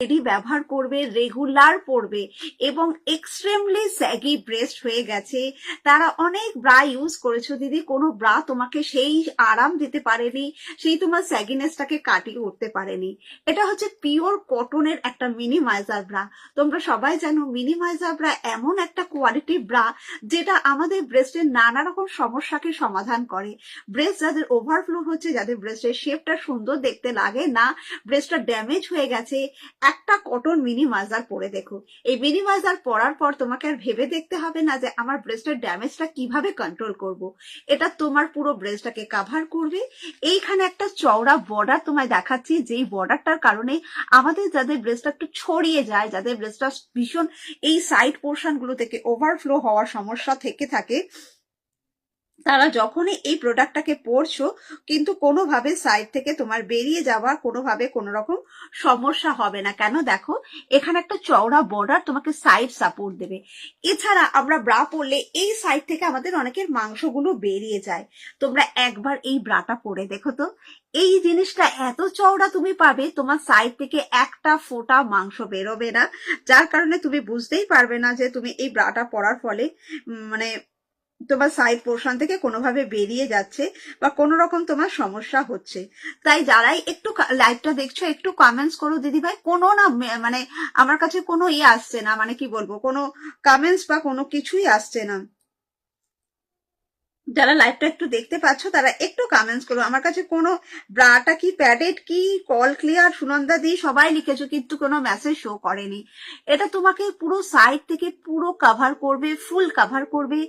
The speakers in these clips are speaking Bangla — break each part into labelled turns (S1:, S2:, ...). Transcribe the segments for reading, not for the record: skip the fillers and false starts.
S1: এটি ব্যবহার করবে, রেগুলার পরবে এবং এক্সট্রিমলি স্যাগি ব্রেস্ট হয়ে গেছে, তারা অনেক ব্রা ইউজ করেছো দিদি, কোনো ব্রা তোমাকে সেই আরাম দিতে পারেনি, সেই তোমার স্যাগিনেসটাকে কাটিয়ে উঠতে পারেনি। এটা হচ্ছে পিওর কটনের একটা মিনিমাইজার ব্রা। তোমরা সবাই জানো মিনিমাইজার ব্রা এমন একটা কোয়ালিটি ব্রা যেটা আমাদের ব্রেস্টের নানা রকম সমস্যাকে সমাধান করে। ব্রেস্ট যাদের ওভারফ্লো হচ্ছে, যাদের ব্রেস্টের শেপটা সুন্দর দেখতে লাগে না, ব্রেস্টটা ড্যামেজ হয়ে গেছে, একটা কটন মিনিমাইজার পরে দেখো। এই মিনিমাইজার পরার পর তোমাকে আর ভেবে দেখতে হবে না যে আমার ব্রেস্টের ড্যামেজটা কিভাবে কন্ট্রোল করব। এটা তোমার পুরো ব্রেস্টটাকে কাভার করবে। এইখানে একটা চওড়া বর্ডার তোমায় দেখাচ্ছি, যেই বর্ডারটার কারণে আমাদের যাদের ব্রেস্টটা একটু ছড়িয়ে যায়, যাদের ব্রেস্টটা ভীষণ এই সাইড পোর্শন গুলো থেকে ওভারফ্লো হওয়ার সমস্যা থেকে থাকে, তারা যখনই এই প্রোডাক্টটাকে পরছো কিন্তু কোনোভাবে সাইড থেকে তোমার বেরিয়ে যাওয়ার কোনোভাবে কোনো রকম সমস্যা হবে না। কেন দেখো, এখানে একটা চওড়া বর্ডার তোমাকে সাইড সাপোর্ট দেবে। এছাড়া আমরা ব্রা পরলে এই সাইড থেকে আমাদের অনেকের মাংসগুলো বেরিয়ে যায়। তোমরা একবার এই ব্রাটা পরে দেখো তো, এই জিনিসটা এত চওড়া তুমি পাবে, তোমার সাইড থেকে একটা ফোঁটা মাংস বেরোবে না, যার কারণে তুমি বুঝতেই পারবে না যে তুমি এই ব্রাটা পরার ফলে মানে তোমার সাইড পোর্শন থেকে কোনোভাবে বেরিয়ে যাচ্ছে বা কোনো রকম তোমার সমস্যা হচ্ছে। তাই যারাই একটু লাইভটা দেখছো একটু কমেন্টস করো দিদি ভাই, কোনো না মানে আমার কাছে কোনো আসছে না, মানে কি বলবো, কোনো কমেন্টস বা কোনো কিছুই আসছে না। যারা লাইভটা একটু দেখতে পাচ্ছ তারা একটু কমেন্টস করো। আমার কাছে কোনো ব্রাটা কি প্যাডেড কি কল ক্লিয়ার সুনন্দা দি সবাই লিখেছো কিন্তু কোনো মেসেজ শো করেনি। এটা তোমাকে পুরো সাইড থেকে পুরো কভার করবে, ফুল কভার করবে,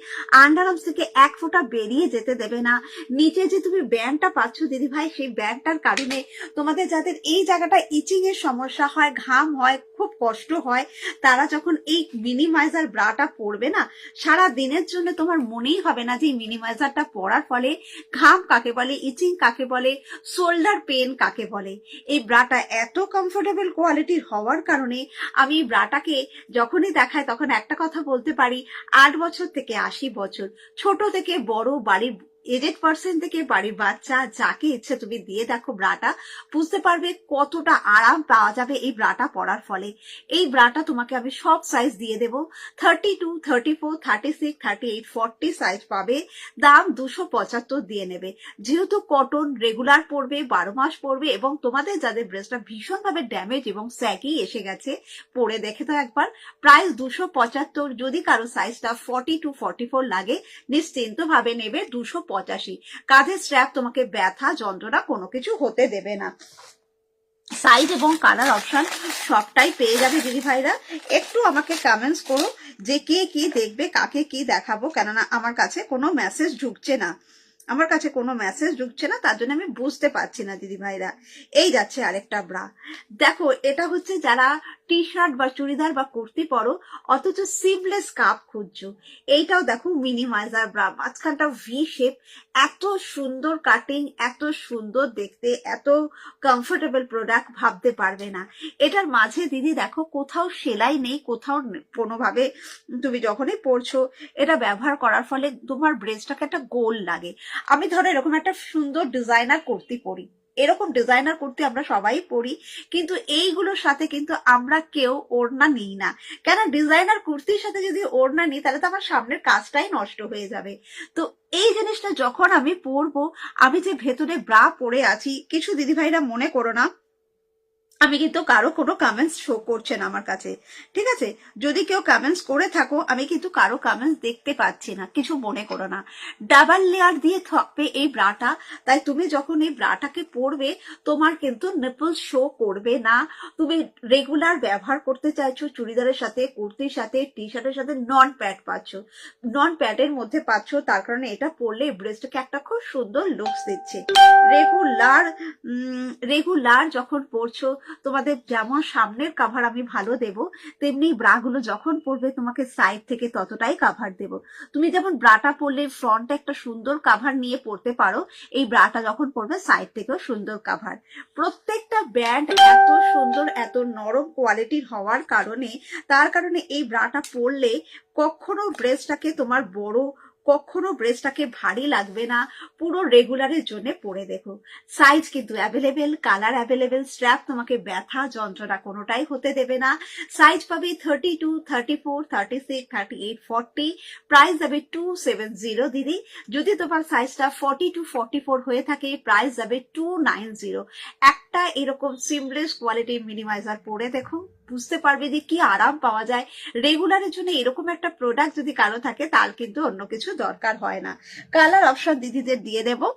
S1: আন্ডার আর্মস থেকে এক ফোঁটা বেরিয়ে যেতে দেবে না। নিচে যে তুমি ব্যান্ডটা পাচ্ছ দিদি ভাই, সেই ব্যান্ডটার কারণে তোমাদের যাদের এই জায়গাটা ইচিং এর সমস্যা হয়, ঘাম হয়, খুব কষ্ট হয়, তারা যখন এই মিনিমাইজার ব্রাটা পরবে না, সারা দিনের জন্য তোমার মনেই হবে না যে মিনিমাইজারটা পরার ফলে ঘাম কাকে বলে, ইচিং কাকে বলে, শোল্ডার পেন কাকে বলে। এই ব্রাটা এত কমফোর্টেবল কোয়ালিটির হওয়ার কারণে আমি এই ব্রাটাকে যখনই দেখাই তখন একটা কথা বলতে পারি, 8 বছর থেকে 80 বছর, ছোট থেকে বড়, বাড়ির এজেড পার্সন থেকে বাড়ির বাচ্চা, যাকে ইচ্ছে তুমি দিয়ে দেখো ব্রাটা, বুঝতে পারবে কতটা আরাম পাওয়া যাবে এই ব্রাটা পরার ফলে। এই ব্রাটা তোমাকে আমি সব সাইজ দিয়ে দেবো, 32, 34, 36, 38, 40 সাইজ পাবে। দাম 275 দিয়ে নেবে। যেহেতু কটন, রেগুলার পরবে, 12 মাস পরবে এবং তোমাদের যাদের ব্রেস্টটা ভীষণভাবে ড্যামেজ এবং স্যাগি এসে গেছে, পরে দেখে তো একবার। প্রাইস 275। যদি কারো সাইজটা 40 to 44 লাগে নিশ্চিন্ত ভাবে নেবে 285। কাঁধের স্ট্র্যাপ তোমাকে ব্যথা যন্ত্রণা কোনো কিছু হতে দেবে না। সাইজ এবং কালার অপশন সবটাই পেয়ে যাবে দিদি ভাইরা। একটু আমাকে কমেন্টস করো যে কে কি দেখবে, কাকে কি দেখাবো, কেননা আমার কাছে কোনো মেসেজ ঢুকছে না, আমার কাছে কোনো মেসেজ ঢুকছে না, তার জন্য আমি বুঝতে পারছি না দিদি ভাইরা। এই যাচ্ছে আরেকটা ব্রা, দেখো এটা হচ্ছে যারা টি শার্ট বা চুড়িদার বা কুর্তি পরো অথচ সিভলেস কাপ খুঁজছো, এইটাও দেখো মিনিমাইজার ব্রা, মাঝখানটা ভি শেপ, এত সুন্দর কাটিং, এত সুন্দর দেখতে, এত কমফোর্টেবল প্রোডাক্ট ভাবতে পারবে না। এটার মাঝে দিদি দেখো কোথাও সেলাই নেই, কোথাও কোনোভাবে তুমি যখনই পরছো এটা ব্যবহার করার ফলে তোমার ব্রেস্টটাকে একটা গোল লাগে। আমি ধরো এরকম একটা সুন্দর ডিজাইনার কুর্তি পরি, এরকম ডিজাইনার কুর্তি আমরা সবাই পরি, কিন্তু এইগুলোর সাথে কিন্তু আমরা কেউ ওড়না নিই না। কেন, ডিজাইনার কুর্তির সাথে যদি ওড়না নিই তাহলে তো আমার সামনের কাজটাই নষ্ট হয়ে যাবে। তো এই জিনিসটা যখন আমি পরবো, আমি যে ভেতরে ব্রা পরে আছি, কিছু দিদিভাইরা মনে করো না, আমি কিন্তু কারো কোনো কমেন্টস শো করছে না আমার কাছে, ঠিক আছে? যদি কেউ কমেন্টস করে থাকো আমি কিন্তু কারো কমেন্টস দেখতে পাচ্ছি না, কিছু মনে করো না। ডাবল লেয়ার দিয়ে থাকবে এই ব্রাটা, তাই তুমি যখন এই ব্রাটাকে পরবে তোমার কিন্তু নিপল শো করবে না। তুমি রেগুলার ব্যবহার করতে চাইছো, চুড়িদারের সাথে, কুর্তির সাথে, টি শার্টের সাথে নন প্যাড পাচ্ছ, নন প্যাডের মধ্যে পাচ্ছ, তার কারণে এটা পরলে ব্রেস্টকে একটা খুব সুন্দর লুকস দিচ্ছে। রেগুলার রেগুলার যখন পরছো তোমাদের যেমন সামনের কাভার আমি ভালো দেব, তেমনি ব্রাগুলো যখন পরবে তোমাকে সাইড থেকে ততটাই কাভার দেব। তুমি যেমন ব্রাটা পরলে ফ্রন্টে একটা সুন্দর কাভার নিয়ে পরতে পারো, এই ব্রাটা যখন পরবে সাইড থেকেও সুন্দর কাভার। প্রত্যেকটা ব্যান্ড এত সুন্দর, এত নরম কোয়ালিটির হওয়ার কারণে, তার কারণে এই ব্রাটা পরলে কখনো ব্রেস্টটাকে তোমার বড় কখনো ব্রেস্টটাকে ভারী লাগবে না, পুরো রেগুলারের জন্য পরে দেখো। সাইজ কিন্তু অ্যাভেলেবেল, কালার অ্যাভেলেবেল, স্ট্র্যাপ তোমাকে ব্যথা যন্ত্রণা কোনোটাই হতে দেবে না। সাইজ পাবে 32, 34, 36, 38, 40, প্রাইস যাবে 270 দিদি। যদি তোমার সাইজটা 42, 44 হয়ে থাকে প্রাইস যাবে 290। একটা এরকম সিমলেস কোয়ালিটি মিনিমাইজার পরে দেখো, বুঝতে পারবে যে কি আরাম পাওয়া যায়। রেগুলারের জন্য এরকম একটা প্রোডাক্ট যদি কারো থাকে তার কিন্তু অন্য কিছু দরকার হয় না। কালার অপশন দিদিদের দিয়ে দেবো,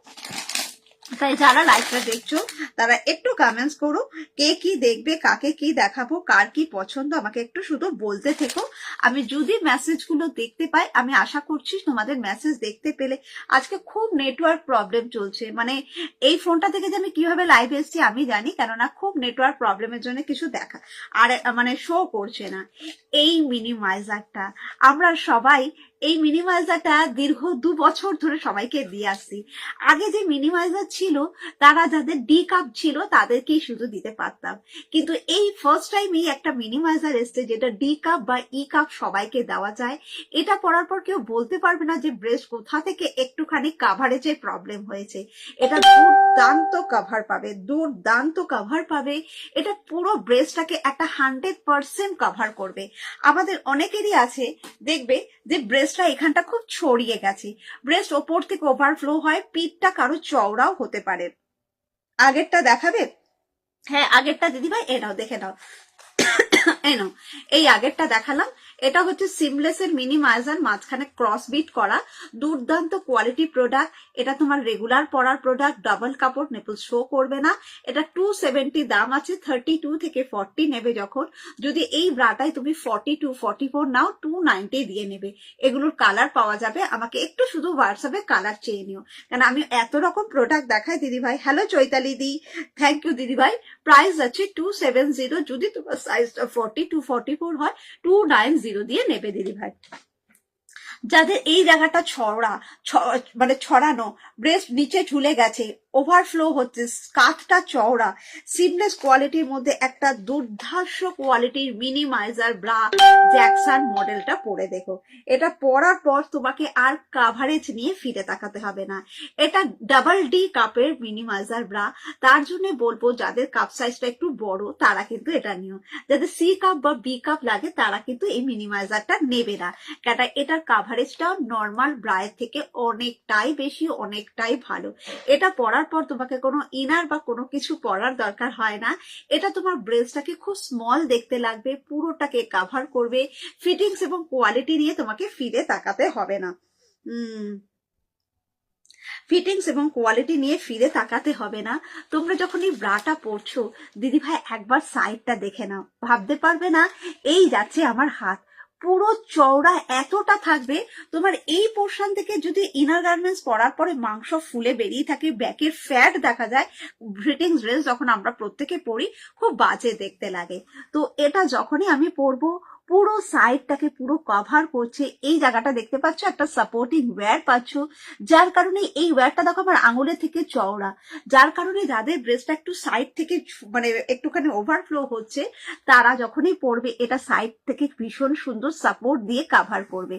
S1: তাই যারা লাইভটা দেখছো তারা একটু কমেন্টস করো, কে কি দেখবে, কাকে কি দেখাবো, কার কি পছন্দ আমাকে একটু শুধু বলতে থেকো। আমি যদি মেসেজগুলো দেখতে পাই, আমি আশা করছি তোমাদের মেসেজ দেখতে পেলে। আজকে খুব নেটওয়ার্ক প্রবলেম চলছে, মানে এই ফোনটা থেকে যে আমি কিভাবে লাইভ এসেছি আমি জানি, কেননা খুব নেটওয়ার্ক প্রবলেমের জন্য কিছু দেখা আর মানে শো করছে না। এই মিনিমাইজারটা আমরা সবাই, এই মিনিমাইজারটা দীর্ঘ 2 বছর ধরে সবাইকে দিয়ে আসছি। আগে যে মিনিমাইজার ছিল তারা যাদের ডি কাপ ছিল তাদেরকেই শুধু দিতে পারতাম, কিন্তু এই ফার্স্ট টাইমই একটা মিনিমাইজার এসছে যেটা ডি কাপ বা ই কাপ সবাইকে দেওয়া যায়। এটা পরার পর কেউ বলতে পারবে না যে ব্রেস্ট কোথা থেকে একটুখানি কাভারেজের প্রবলেম হয়েছে। এটা দুর্দান্ত কাভার পাবে, দুর্দান্ত কাভার পাবে। এটা পুরো ব্রেস্টটাকে একটা 100% কাভার করবে। আমাদের অনেকেরই আছে দেখবে যে ব্রেস্টটা এখানটা খুব ছড়িয়ে গেছে, ব্রেস্ট ওপর থেকে ওভারফ্লো হয়, পিঠটা কারো চওড়াও হতে পারে। আগেরটা দেখাবে? হ্যাঁ আগেরটা দিদিভাই, এনাও দেখে নাও। এনো এই আগেরটা দেখালাম, এটা হচ্ছে সিমলেস এর মিনিমাইজার, মাঝখানে ক্রস বিট করা, দুর্দান্ত কোয়ালিটি প্রোডাক্ট। এটা তোমার রেগুলার পরার প্রোডাক্ট, ডাবল কাপড়, নেপল শো করবে না। এটা 270 দাম আছে, 32 থেকে 40 নেবে যখন। যদি এই ব্রাটাই তুমি 42, 44 নাও 290 দিয়ে নেবে। এগুলোর কালার পাওয়া যাবে, আমাকে একটু শুধু হোয়াটসঅ্যাপে কালার চেয়ে নিও, কারণ আমি এত রকম প্রোডাক্ট দেখাই দিদিভাই। হ্যালো চৈতালি দি, থ্যাংক ইউ দিদিভাই। প্রাইস আছে 270, যদি তোমার সাইজটা 42, 44 হয় 290 দিয়ে নেবে দিদিভাই। যাদের এই জায়গাটা মানে ছড়ানো, ব্রেস্ট নিচে ঝুলে গেছে, ওভারফ্লো হচ্ছে, কাঁধটা চওড়া, সিমলেস কোয়ালিটির মধ্যে একটা দুর্ধর্ষ কোয়ালিটির মিনিমাইজার ব্রা জ্যাকসন মডেলটা পরে দেখো। এটা পরার পর তোমাকে আর কাভারেজ নিয়ে ফিরে তাকাতে হবে না। এটা ডাবল ডি কাপের মিনিমাইজার ব্রা, তার জন্য বলবো যাদের কাপ সাইজটা একটু বড় তারা কিন্তু এটা নিও। যাদের সি কাপ বা বি কাপ লাগে তারা কিন্তু এই মিনিমাইজারটা নেবে না, কেন এটার কাভারেজটা নর্মাল ব্রায়ের থেকে অনেকটাই বেশি, অনেকটাই ভালো। এটা পরার পর তোমাকে কোনো ইনার বা কোনো কিছু পরার দরকার হয় না। এটা তোমার ব্রেস্টটাকে খুব স্মল দেখতে লাগবে, পুরোটাকে কাভার করবে। ফিটিংস এবং কোয়ালিটি নিয়ে তোমাকে ফিরে তাকাতে হবে না। ফিটিংস এবং কোয়ালিটি নিয়ে ফিরে তাকাতে হবে না। তোমরা যখন এই ব্রাটা পরছো দিদিভাই একবার সাইডটা দেখে নাও, ভাবতে পারবে না এই যাচ্ছে আমার হাত, পুরো চওড়া এতটা থাকবে। তোমার এই পোর্শন থেকে যদি ইনার গার্মেন্টস পরার পরে মাংস ফুলে বেরিয়ে থাকে, ব্যাকের ফ্যাট দেখা যায়, ফিটিংস ড্রেস যখন আমরা প্রত্যেকে পরি খুব বাজে দেখতে লাগে। তো এটা যখনই আমি পরবো পুরো সাইডটাকে পুরো কভার করছে। এই জায়গাটা দেখতে পাচ্ছ একটা সাপোর্টিং ওয়্যার পাচ্ছ, যার কারণে এই ওয়্যারটা দেখো আমার আঙুলের থেকে চওড়া, যার কারণে যাদের ব্রেস্টটা একটু সাইড থেকে মানে একটুখানি ওভারফ্লো হচ্ছে তারা যখনই পরবে এটা সাইড থেকে ভীষণ সুন্দর সাপোর্ট দিয়ে কাভার করবে।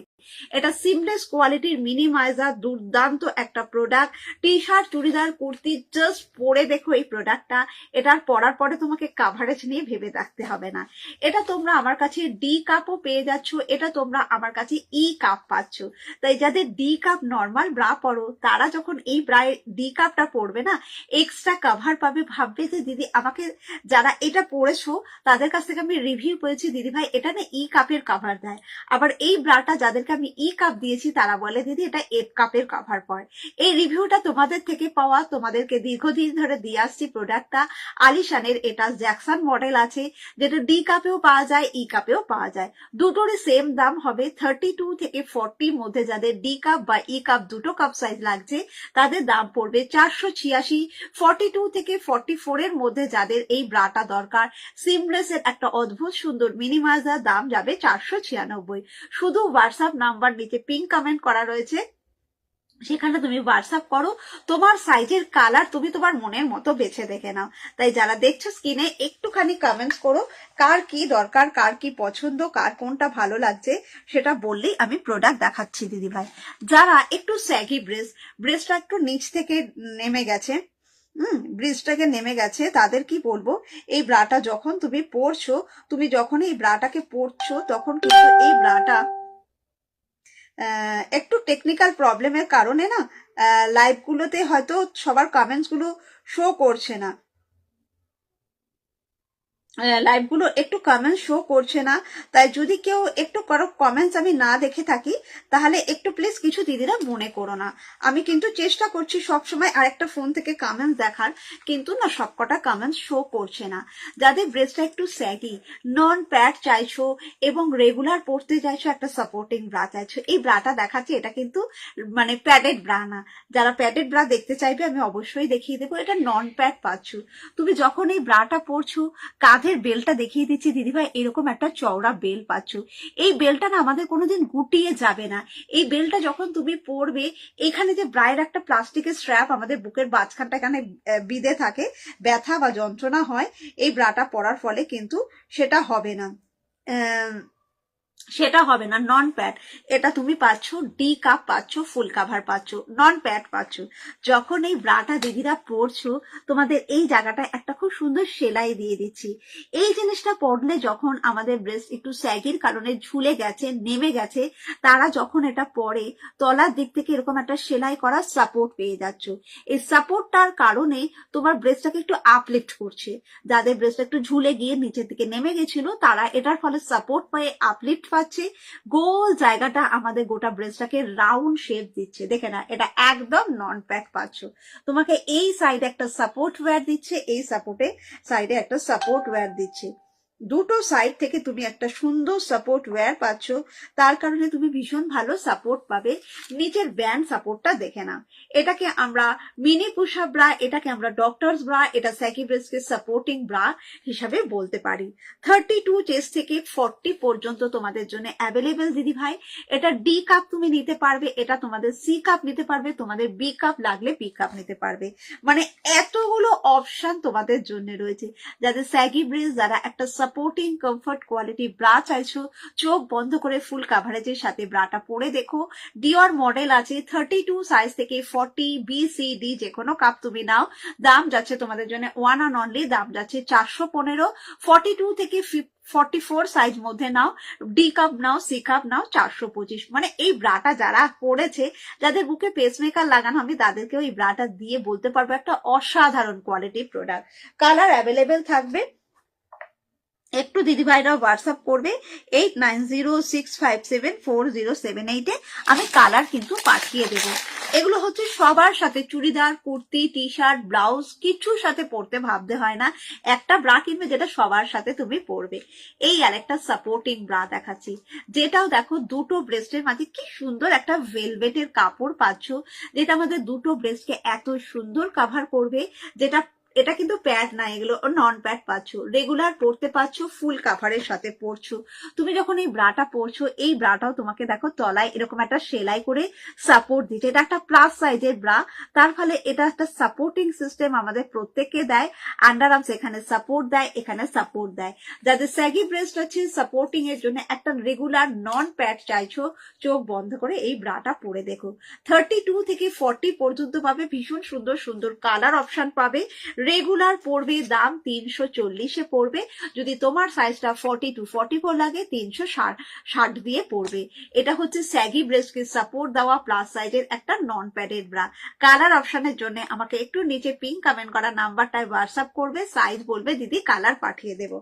S1: এটা সিমলেস কোয়ালিটির মিনিমাইজার, দুর্দান্ত একটা product. T shirt, churidar, kurti just পরে দেখো এই প্রোডাক্টটা। এটার পরার পরে তোমাকে কাভারেজ নিয়ে ভেবে রাখতে হবে না। এটা তোমরা আমার কাছে ডি কাপও পেয়ে যাচ্ছ, এটা তোমরা আমার কাছে ই কাপ পাচ্ছ। তাই যাদের ডি কাপ নর্মাল ব্রা পরো তারা যখন এই ব্রায় ডি কাপটা পরবে না এক্সট্রা কাভার পাবে। ভাববে যে দিদি আমাকে, যারা এটা পরেছো তাদের কাছ থেকে আমি রিভিউ পেয়েছি দিদি ভাই এটা না ই কাপের কাভার দেয়। আবার এই ব্রাটা যাদেরকে আমি ই কাপ দিয়েছি তারা বলে দিদি এটা এফ কাপের কাভার পয়। এই রিভিউটা তোমাদের থেকে পাওয়া, তোমাদেরকে দীর্ঘদিন ধরে দিয়ে আসছি প্রোডাক্টটা। আলিশানের এটা জ্যাকসন মডেল আছে, যেটা ডি কাপেও পাওয়া যায়, ই কাপেও পাওয়া যায়। দুটোরই সেম দাম হবে। 32 থেকে 40 মধ্যে যাদের ডি কাপ বা ই কাপ দুটো কাপ সাইজ লাগছে তাদের দাম পড়বে 486। 42 থেকে 44 এর মধ্যে যাদের এই ব্রাটা দরকার, সিমলেস এর একটা অদ্ভুত সুন্দর মিনিমাইজার, দাম যাবে 496। শুধু হোয়াটসঅ্যাপ নাম্বার নিচে পিন কমেন্ট করা রয়েছে, সেখানে তুমি হোয়াটসঅ্যাপ করো, তোমার সাইজের কালার তুমি তোমার মনের মতো বেছে দেখে নাও। তাই যারা দেখছো স্ক্রিনে একটুখানি কমেন্টস করো, কার কি দরকার, কার কি পছন্দ, কার কোনটা ভালো লাগছে সেটা বললেই আমি প্রোডাক্ট দেখাচ্ছি দিদিভাই। যারা একটু স্যাগি ব্রেস্টটা একটু নিচ থেকে নেমে গেছে, ব্রিজটাকে নেমে গেছে, তাদের কি বলবো, এই ব্রাটা যখন তুমি পরছো, তুমি যখন এই ব্রাটাকে পরছো তখন কিন্তু এই ব্রাটা একটু টেকনিক্যাল প্রবলেমের কারণে না লাইভ গুলোতে হয়তো সবার কমেন্টস গুলো শো করছে না, লাইভ গুলো একটু কমেন্ট শো করছে না। তাই যদি কেউ একটু কারো কমেন্টস আমি না দেখে থাকি তাহলে একটু প্লিজ কিছু দিদিরা মনে করো না। আমি কিন্তু চেষ্টা করছি সবসময় আরেকটা ফোন থেকে কমেন্টস দেখার, কিন্তু না সবকটা কমেন্টস শো করছে না। যাদের ব্রেস্টটা একটু স্যাগি, নন প্যাড চাইছো এবং রেগুলার পড়তে চাইছো, একটা সাপোর্টিং ব্রা চাইছো, এই ব্রাটা দেখাচ্ছি। এটা কিন্তু মানে প্যাডেড ব্রা না। যারা প্যাডেড ব্রা দেখতে চাইবে আমি অবশ্যই দেখিয়ে দেবো। এটা নন প্যাড পাচ্ছ। তুমি যখন এই ব্রাটা পরছো, কাঁধের বেলটা দেখিয়ে দিচ্ছি দিদিভাই, এরকম একটা চওড়া বেল পাচ্ছ। এই বেলটা না আমাদের কোনোদিন গুটিয়ে যাবে না। এই বেলটা যখন তুমি পরবে, এখানে যে ব্রায়ের একটা প্লাস্টিকের স্ট্র্যাপ আমাদের বুকের মাঝখানটা এখানে বিঁধে থাকে, ব্যথা বা যন্ত্রণা হয়, এই ব্রাটা পরার ফলে কিন্তু সেটা হবে না। সেটা হবে না। নন প্যাড এটা তুমি পাচ্ছ, ডি কাপ পাচ্ছ, ফুল কাভার পাচ্ছ, নন প্যাড পাচ্ছ। যখন এই ব্রাটা দিদিরা পরছো, তোমাদের এই জায়গাটা একটা খুব সুন্দর সেলাই দিয়ে দিচ্ছি। এই জিনিসটা পরলে যখন আমাদের ব্রেস্ট একটু স্যাগির কারণে ঝুলে গেছে, নেমে গেছে, তারা যখন এটা পরে তলার দিক থেকে এরকম একটা সেলাই করা সাপোর্ট পেয়ে যাচ্ছ। এই সাপোর্টটার কারণে তোমার ব্রেস্টটাকে একটু আপলিফট করছে। যাদের ব্রেস্ট একটু ঝুলে গিয়ে নিচের দিকে নেমে গেছিল, তারা এটার ফলে সাপোর্ট পেয়ে আপলিফট পাচ্ছে। গোল জায়গাটা আমাদের গোটা ব্রেস্টটাকে রাউন্ড শেপ দিচ্ছে। দেখে না, এটা একদম নন প্যাক পাচ্ছ। তোমাকে এই সাইডে একটা সাপোর্ট ওয়্যার দিচ্ছে, এই সাপোর্টে সাইডে একটা সাপোর্ট ওয়্যার দিচ্ছে। দুটো সাইড থেকে তুমি একটা সুন্দর সাপোর্ট ওয়্যার পাচ্ছ, তার কারণে তুমি ভীষণ ভালো সাপোর্ট পাবে। নিচের ব্যান্ড সাপোর্টটা দেখে না, এটাকে আমরা মিনি পুশা ব্রা, এটাকে আমরা ডক্টরস ব্রা, এটা স্যাগি ব্রেস্টকে সাপোর্টিং ব্রা হিসাবে বলতে পারি। 32 চেস্ট থেকে 40 পর্যন্ত তোমাদের জন্য অ্যাভেলেবেল দিদি ভাই। এটা ডি কাপ তুমি নিতে পারবে, এটা তোমাদের সি কাপ নিতে পারবে, তোমাদের বি কাপ লাগলে বি কাপ নিতে পারবে। মানে এতগুলো অপশন তোমাদের জন্য রয়েছে। যাদের স্যাগি ব্রেস্ট, যারা একটা সাপোর্টিং কমফর্ট কোয়ালিটি ব্রা চাইছো, চোখ বন্ধ করে ফুল কাভারেজের সাথে ব্রাটা পরে দেখো। ডিওর মডেল আছে 32 সাইজ থেকে 40, বি সি ডি যে কোনো কাপ তুমি নাও। দাম যাচ্ছে তোমাদের জন্য ওয়ান অ্যান্ড অনলি, দাম যাচ্ছে 415। 42 থেকে 44 সাইজ মধ্যে নাও, ডি কাপ নাও, সি কাপ নাও 425। মানে এই ব্রাটা যারা পড়েছে, যাদের বুকে পেসমেকার লাগানো, আমি তাদেরকেও এই ব্রাটা দিয়ে বলতে পারবো একটা অসাধারণ কোয়ালিটি প্রোডাক্ট। কালার অ্যাভেলেবেল থাকবে। একটু দিদিভাইরা হোয়াটসঅ্যাপ করবে 8906574078-এ, আমি কালার কিন্তু পাঠিয়ে দেবো। এগুলো হচ্ছে সবার সাথে, churidar, kurti, T shirt, blouse কিছুর সাথে পরতে ভাবতে হয় না। একটা ব্রা কিনবে যেটা সবার সাথে তুমি পরবে। এই আর একটা সাপোর্টিং ব্রা দেখাচ্ছি, যেটাও দেখো দুটো ব্রেস্টের মাঝে কি সুন্দর একটা ভেলভেটের কাপড় পাচ্ছ, যেটা আমাদের দুটো ব্রেস্টকে এত সুন্দর কাভার করবে। যেটা এটা কিন্তু প্যাড না, এগুলো নন প্যাড পাচ্ছ, রেগুলার পরতে পারছো, ফুল কাভারের সাথে পরছো। তুমি যখন এই ব্রাটা পরছো, এই ব্রাটাও তোমাকে দেখো তলায় এরকম একটা সেলাই করে সাপোর্ট দিচ্ছে। এটা একটা প্লাস সাইজের ব্রা, তার ফলে এটা একটা সাপোর্টিং সিস্টেম আমাদের প্রত্যেককে দেয়। আন্ডার আর্মস এখানে সাপোর্ট দেয়, এখানে সাপোর্ট দেয়। যাদের স্যাগি ব্রেস্ট আছে, সাপোর্টিং এর জন্য একটা রেগুলার নন প্যাড চাইছো, চোখ বন্ধ করে এই ব্রাটা পরে দেখো। 32 থেকে 40 পর্যন্ত পাবে, ভীষণ সুন্দর সুন্দর কালার অপশন পাবে। রেগুলার পড়বে, দাম 340-এ পড়বে। যদি তোমার সাইজটা 40 to 44 লাগে, 360 দিয়ে পড়বে। এটা হচ্ছে স্যাগি ব্রেস্টকে সাপোর্ট দেওয়া প্লাস সাইজের একটা নন প্যাডেড ব্রা। কালার অপশনের জন্য আমাকে একটু নিচে পিঙ্ক কমেন্ট করা নাম্বারটায় হোয়াটসঅ্যাপ করবে, সাইজ বলবে, দিদি কালার পাঠিয়ে দেবো।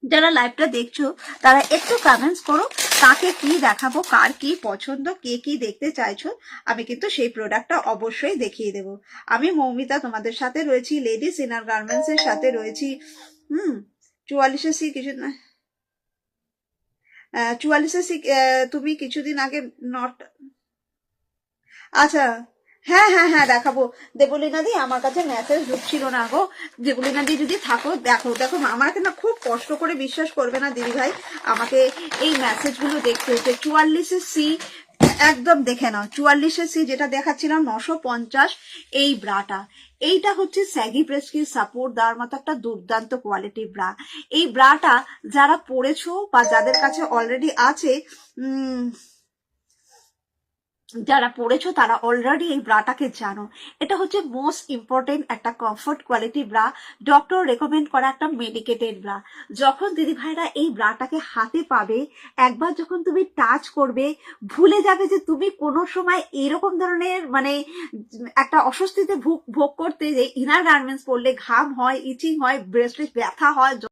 S1: যারা লাইভটা দেখছো তারা একটু কমেন্টস করো, কাকে কি দেখাবো, কার কি পছন্দ, কে কি দেখতে চাইছো, আমি কিন্তু সেই প্রোডাক্টটা অবশ্যই দেখিয়ে দেবো। আমি মৌমিতা তোমাদের সাথে রয়েছি, লেডিস ইনার গার্মেন্টস এর সাথে রয়েছি। 44-এ কিছু না, 44-এ তুমি কিছুদিন আগে নট, আচ্ছা হ্যাঁ হ্যাঁ হ্যাঁ দেখাবো। দেবলীনা দি আমার কাছে মেসেজ ঢুকছিল না গো। দেবলীনা দি যদি থাকো, দেখো দেখো আমাকে না খুব কষ্ট করে, বিশ্বাস করবে না দিদি ভাই, আমাকে এই মেসেজগুলো দেখতে হচ্ছে। 44-এ সি একদম দেখে নাও 44 যেটা দেখাচ্ছিলাম 950 এই ব্রাটা, এইটা হচ্ছে স্যাগি ব্রেস্টকে সাপোর্ট দেওয়ার মতো একটা দুর্দান্ত কোয়ালিটি ব্রা। এই ব্রাটা যারা পরেছো বা যাদের কাছে অলরেডি আছে, যারা পড়েছো তারা অলরেডি এই ব্রাটাকে জানো। এটা হচ্ছে মোস্ট ইম্পর্টেন্ট একটা comfort quality bra, doctor recommend করা একটা মেডিকেটেড ব্রা। যখন দিদি ভাইরা এই ব্রাটাকে হাতে পাবে, একবার যখন তুমি টাচ করবে, ভুলে যাবে যে তুমি কোনো সময় এরকম ধরনের মানে একটা অস্বস্তিতে ভোগ করতে, যে ইনার গার্মেন্টস পরলে ঘাম হয়, ইচিং হয়, ব্রেস্টে ব্যথা হয়,